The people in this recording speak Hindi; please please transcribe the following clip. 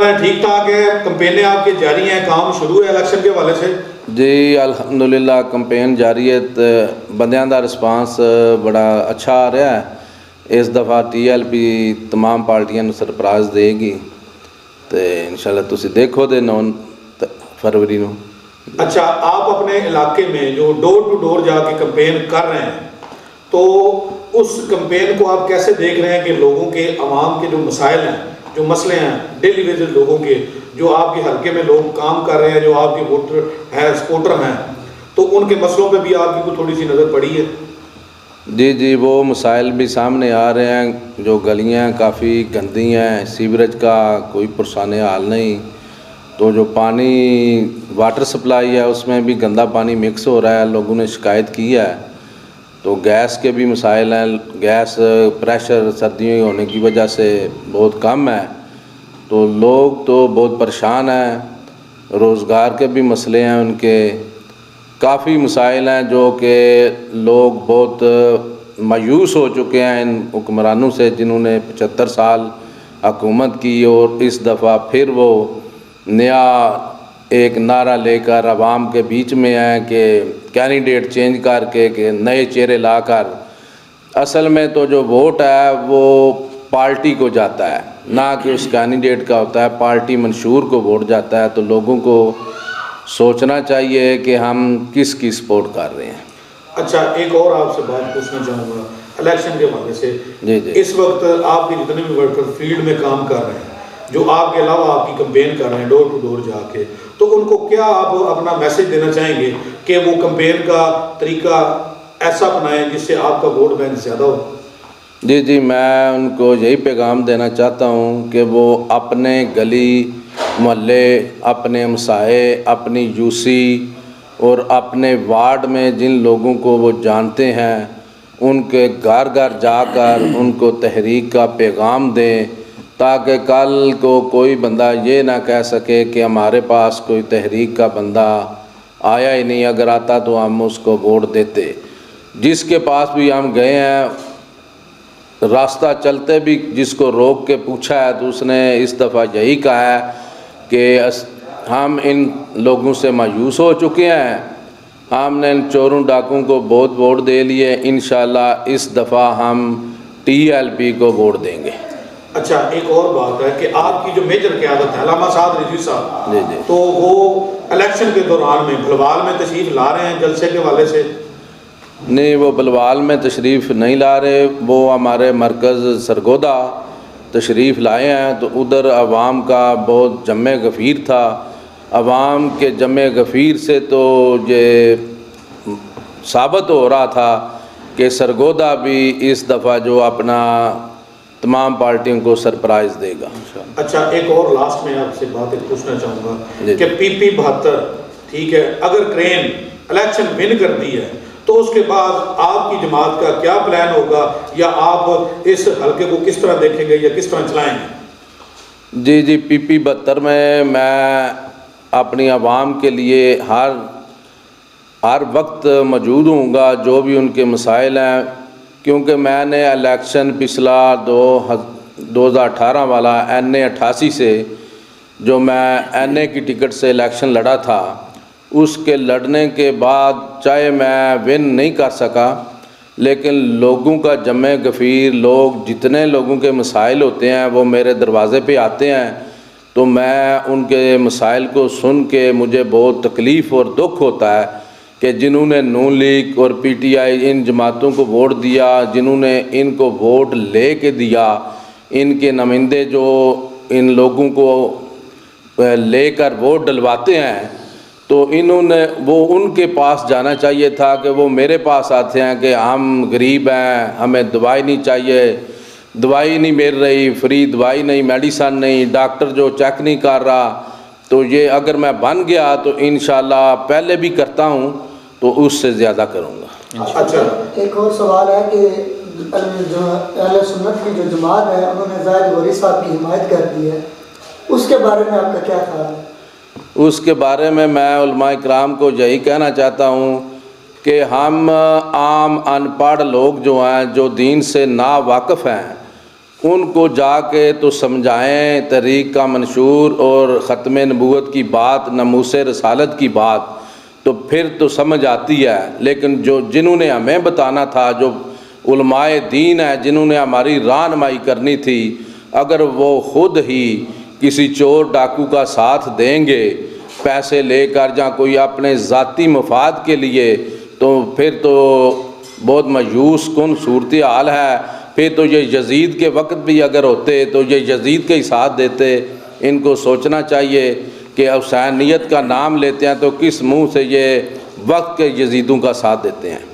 ठीक ठाक है, कंपेनें आपकी जारी हैं, काम शुरू है इलेक्शन के हवाले से? जी अल्हम्दुलिल्लाह कंपेन जारी है तो बंदियां दा रिस्पांस बड़ा अच्छा आ रहा है। इस दफ़ा TLP तमाम पार्टियां नूं सरप्राइज़ देगी तो इंशाल्लाह तुसी देखो दे 9 फरवरी नूं। अच्छा, आप अपने इलाके में जो डोर टू डोर जाके कंपेन कर रहे हैं तो उस कंपेन को आप कैसे देख रहे हैं कि लोगों के आवाम के जो मसाइल हैं, जो मसले हैं डेली बेसिस लोगों के, जो आपके हल्के में लोग काम कर रहे हैं, जो आपके वोटर हैं, सपोर्टर हैं, तो उनके मसलों पे भी आपकी को थोड़ी सी नज़र पड़ी है? जी वो मसाइल भी सामने आ रहे हैं। जो गलियां काफ़ी गंदी हैं, सीवरेज का कोई पुरसाने हाल नहीं, तो जो पानी वाटर सप्लाई है उसमें भी गंदा पानी मिक्स हो रहा है, लोगों ने शिकायत की है। तो गैस के भी मसाइल हैं, गैस प्रेशर सर्दियों होने की वजह से बहुत कम है, तो लोग तो बहुत परेशान हैं। रोज़गार के भी मसले हैं, उनके काफ़ी मसाइल हैं जो कि लोग बहुत मायूस हो चुके हैं इन हुक्मरानों से जिन्होंने 75 साल हुकूमत की और इस दफ़ा फिर वो नया एक नारा लेकर आवाम के बीच में आए कि कैंडिडेट चेंज करके कि नए चेहरे लाकर। असल में तो जो वोट है वो पार्टी को जाता है, ना कि उस कैंडिडेट का होता है। पार्टी मंशूर को वोट जाता है, तो लोगों को सोचना चाहिए कि हम किसकी सपोर्ट कर रहे हैं। अच्छा, एक और आपसे बात पूछना चाहूँगा इलेक्शन के हवाले से। जी इस वक्त आपके जितने भी वर्कर फील्ड में काम कर रहे हैं, जो आपके अलावा आपकी कंपेन कर रहे हैं डोर टू डोर जाके, तो उनको क्या आप अपना मैसेज देना चाहेंगे कि वो कंपेन का तरीका ऐसा अपनाएं जिससे आपका वोट बैंक ज़्यादा हो? जी मैं उनको यही पैगाम देना चाहता हूँ कि वो अपने गली मोहल्ले, अपने हमसाए, अपनी यूसी और अपने वार्ड में जिन लोगों को वो जानते हैं उनके घर घर जाकर उनको तहरीक का पैगाम दें, ताकि कल को कोई बंदा ये ना कह सके कि हमारे पास कोई तहरीक का बंदा आया ही नहीं, अगर आता तो हम उसको वोट देते। जिसके पास भी हम गए हैं, रास्ता चलते भी जिसको रोक के पूछा है तो उसने इस दफ़ा यही कहा है कि हम इन लोगों से मायूस हो चुके हैं, हमने इन चोरों डाकुओं को बहुत वोट दे लिए, इंशाल्लाह इस दफ़ा हम TLP को वोट देंगे। अच्छा, एक और बात है कि आपकी जो मेजर क़यादत है अल्लामा साद रिजवी साहब, जी तो वो इलेक्शन के दौरान में भलवाल में तशरीफ़ ला रहे हैं जलसे के हवाले से? नहीं, वो बलवाल में तशरीफ़ नहीं ला रहे, वो हमारे मरकज़ सरगोदा तशरीफ़ लाए हैं। तो उधर आवाम का बहुत जमे गफ़ीर था। आवाम के जमे गफ़ीर से तो ये साबित हो रहा था कि सरगोदा भी इस दफ़ा जो अपना तमाम पार्टियों को सरप्राइज़ देगा। अच्छा, एक और लास्ट में आपसे बात एक पूछना चाहूँगा कि PP 72, ठीक है, अगर क्रेन इलेक्शन विन करती है तो उसके बाद आपकी जमात का क्या प्लान होगा, या आप इस हल्के को किस तरह देखेंगे या किस तरह चलाएंगे? जी PP 72 में मैं अपनी आवाम के लिए हर वक्त मौजूद हूँगा, जो भी उनके मसाइल हैं, क्योंकि मैंने इलेक्शन पिछला 2018 वाला NA 88 से जो मैं NA की टिकट से इलेक्शन लड़ा था, उसके लड़ने के बाद चाहे मैं विन नहीं कर सका, लेकिन लोगों का जमे गफ़ीर, लोग जितने लोगों के मसाइल होते हैं वो मेरे दरवाज़े पे आते हैं, तो मैं उनके मसाइल को सुन के मुझे बहुत तकलीफ़ और दुख होता है कि जिन्होंने नून लीग और PTI इन जमातों को वोट दिया, जिन्होंने इनको वोट ले के दिया, इनके नुमाइंदे जो इन लोगों को लेकर वोट डलवाते हैं, तो इन्होंने वो उनके पास जाना चाहिए था कि वो मेरे पास आते हैं कि हम गरीब हैं, हमें दवाई नहीं चाहिए, दवाई नहीं मिल रही, फ्री दवाई नहीं, मेडिसन नहीं, डॉक्टर जो चेक नहीं कर रहा। तो ये अगर मैं बन गया तो इंशाल्लाह पहले भी करता हूँ तो उससे ज़्यादा करूँगा। अच्छा, एक और सवाल है कि जो अहले सुन्नत की जो जमात है उन्होंने ज़ाहिद गौरी साहब की हिमायत कर दी है, उसके बारे में आपका क्या ख्याल है? उसके बारे में मैं उलमा इकराम को यही कहना चाहता हूँ कि हम आम अनपढ़ लोग जो हैं, जो दीन से ना वाकिफ़ हैं, उनको जाके तो समझाएं तरीक़ का मंशूर और ख़त्म नबूवत की बात, नमूस रसालत की बात, तो फिर तो समझ आती है। लेकिन जो जिन्होंने हमें बताना था, जो उलमाए दीन है, जिन्होंने हमारी रहनुमाई करनी थी, अगर वो ख़ुद ही किसी चोर डाकू का साथ देंगे पैसे लेकर या कोई अपने ज़ाती मफाद के लिए, तो फिर तो बहुत मायूस कुन सूरत हाल है। फिर तो ये यजीद के वक्त भी अगर होते तो ये यजीद के ही साथ देते। इनको सोचना चाहिए कि हुसैनियत का नाम लेते हैं तो किस मुंह से ये वक्त के यजीदों का साथ देते हैं।